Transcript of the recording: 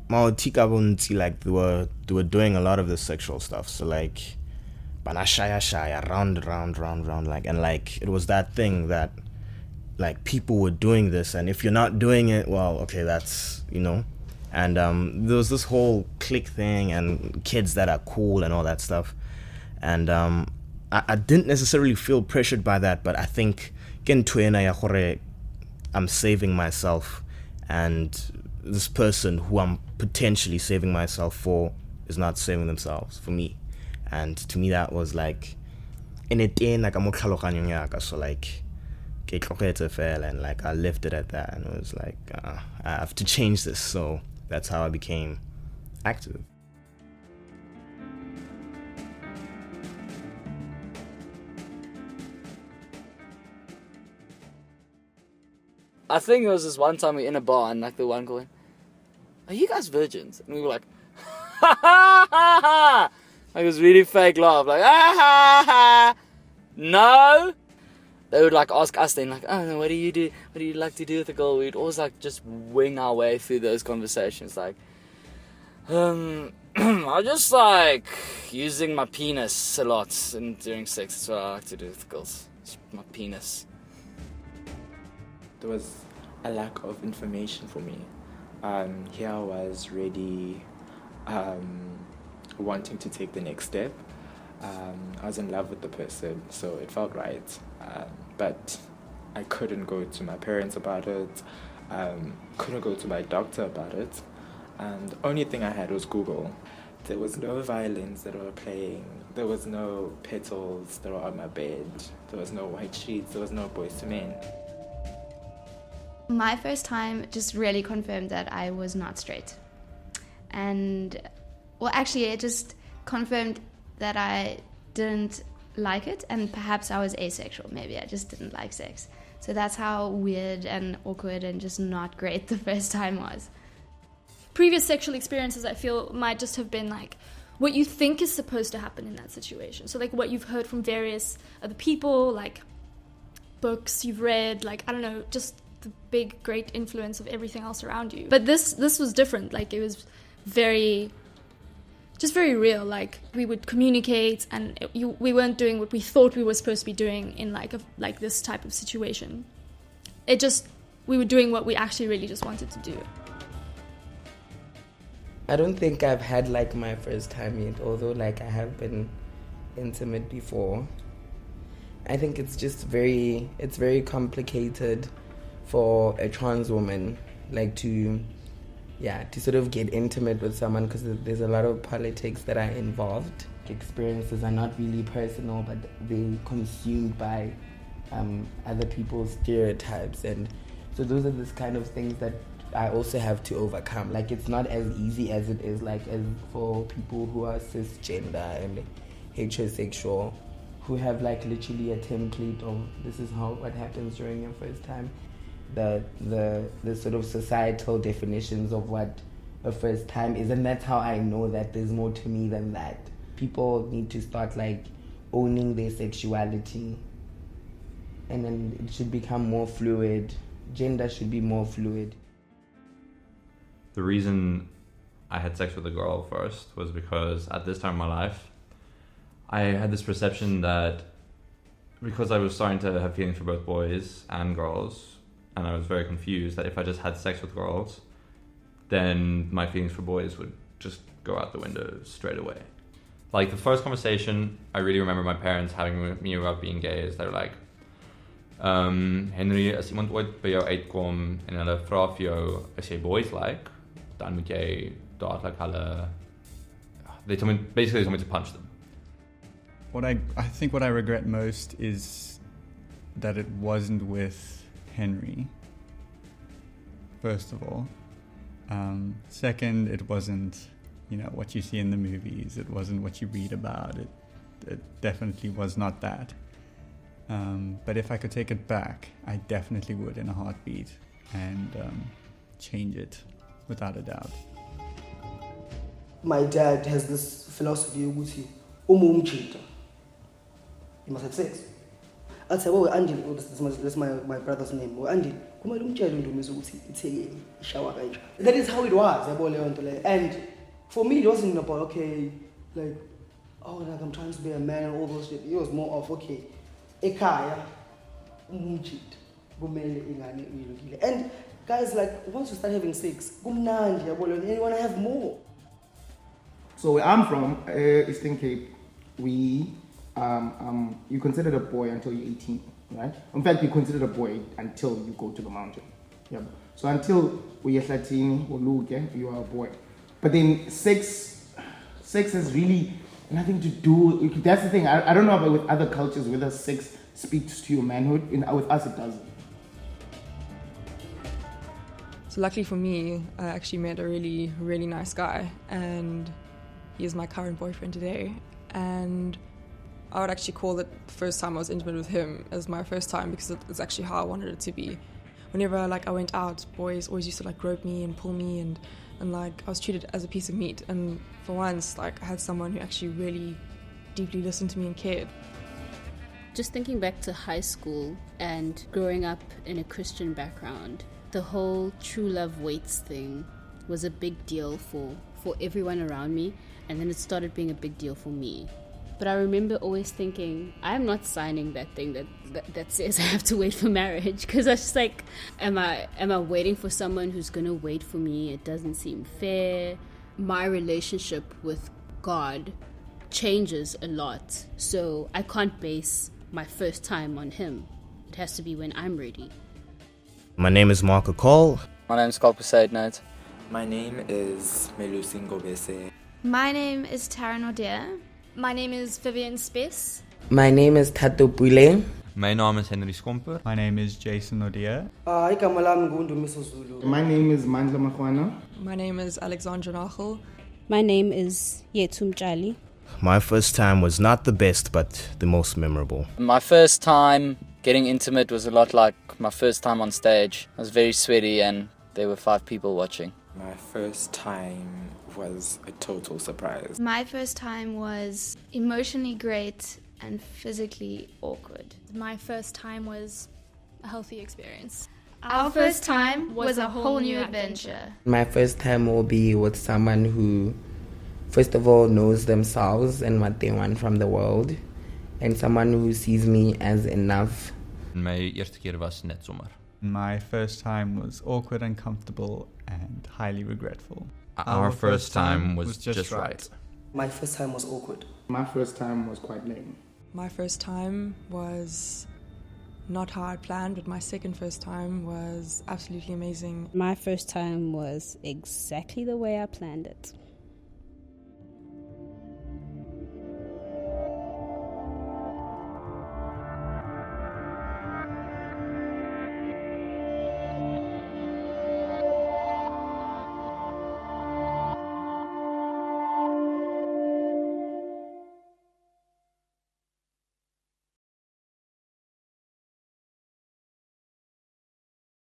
Maotika Bunti, like they were doing a lot of the sexual stuff. So like Banashaya Shaya, round, like, and like it was that thing that like people were doing this, and if you're not doing it, well, okay, that's, and there was this whole clique thing and kids that are cool and all that stuff, and I didn't necessarily feel pressured by that, but I think I'm saving myself, and this person who I'm potentially saving myself for is not saving themselves for me. And to me that was like anything like I'm so like and like I left it at that, and it was like I have to change this. So that's how I became active. I think it was this one time we were in a bar and like the one going, "Are you guys virgins?" And we were like, "Ha ha ha ha!" Like it was really fake laugh, like "Ah ha ha." No. They would like ask us then, like, "Oh no, what do you do? What do you like to do with a girl?" We'd always like just wing our way through those conversations, like, I just like using my penis a lot and during sex. That's what I like to do with girls. It's my penis. There was a lack of information for me. Here I was ready, wanting to take the next step. I was in love with the person, so it felt right. But I couldn't go to my parents about it, couldn't go to my doctor about it. And the only thing I had was Google. There was no violins that were playing. There was no petals that were on my bed. There was no white sheets. There was no Boys to Men. My first time just really confirmed that I was not straight. And, well, actually, it just confirmed that I didn't like it, and perhaps I was asexual. Maybe I just didn't like sex. So that's how weird and awkward and just not great the first time was. Previous sexual experiences, I feel, might just have been like what you think is supposed to happen in that situation. So like what you've heard from various other people, like books you've read, like, I don't know, just the big, great influence of everything else around you. But this was different. Like, it was very real. Like, we would communicate, and we weren't doing what we thought we were supposed to be doing in like this type of situation. We were doing what we actually really just wanted to do. I don't think I've had like my first time yet, although like I have been intimate before. I think it's very complicated for a trans woman, like to sort of get intimate with someone, because there's a lot of politics that are involved. Experiences are not really personal, but they're consumed by other people's stereotypes, and so those are this kind of things that I also have to overcome. Like, it's not as easy as it is like as for people who are cisgender and heterosexual, who have like literally a template of this is what happens during your first time. The sort of societal definitions of what a first time is, and that's how I know that there's more to me than that. People need to start like owning their sexuality, and then it should become more fluid. Gender should be more fluid. The reason I had sex with a girl first was because at this time in my life, I had this perception that because I was starting to have feelings for both boys and girls, and I was very confused that if I just had sex with girls, then my feelings for boys would just go out the window straight away. Like, the first conversation I really remember my parents having with me about being gay is they're like, Henry, as iemand ooit by jou uitkom en hulle vra vir jou as jy boys like, dan moet jy dadelik hulle they told me to punch them. I think what I regret most is that it wasn't with Henry, first of all. Second, it wasn't, what you see in the movies. It wasn't what you read about. It definitely was not that. But if I could take it back, I definitely would in a heartbeat, and change it without a doubt. My dad has this philosophy, you must have sex. I'd say, oh, Andy, oh, this is my brother's name. Oh, Andy, that is how it was. And for me, it wasn't about, okay, like, oh, like I'm trying to be a man and all those shit. It was more of, okay, ekaya, and guys, like, once you start having sex, and you want to have more. So where I'm from, Eastern Cape, we, you considered a boy until you're 18, right? In fact, you considered a boy until you go to the mountain. Yeah. So until we are 13, you are a boy. But then sex has really nothing to do. That's the thing. I don't know about with other cultures whether sex speaks to your manhood. With us, it doesn't. So luckily for me, I actually met a really, really nice guy, and he is my current boyfriend today. And I would actually call it the first time I was intimate with him as my first time, because it's actually how I wanted it to be. Whenever I went out, boys always used to grope me and pull me, and I was treated as a piece of meat. And for once, I had someone who actually really deeply listened to me and cared. Just thinking back to high school and growing up in a Christian background, the whole true love waits thing was a big deal for everyone around me, and then it started being a big deal for me. But I remember always thinking, I'm not signing that thing that says I have to wait for marriage, because I was just like, am I waiting for someone who's gonna wait for me? It doesn't seem fair. My relationship with God changes a lot, so I can't base my first time on him. It has to be when I'm ready. My name is Mark Akol. My name's Kalpa Saidnite. My name is Melusi Ngobese. My name is Tara Nordia. My name is Vivian Spes. My name is Tato Pule. My naam is Henry Skomper. My name is Jason Odia. My name is Mandla Makhwana. My name is Alexandra Nachel. My name is Yetum Jali. My first time was not the best, but the most memorable. My first time getting intimate was a lot like my first time on stage. I was very sweaty and there were 5 people watching. My first time was a total surprise. My first time was emotionally great and physically awkward. My first time was a healthy experience. Our first time was a whole new adventure. My first time will be with someone who, first of all, knows themselves and what they want from the world, and someone who sees me as enough. My eerste keer was net sommer. My first time was awkward, uncomfortable, and highly regretful. Our first time was just right. My first time was awkward. My first time was quite lame. My first time was not how I'd planned, but my second first time was absolutely amazing. My first time was exactly the way I planned it.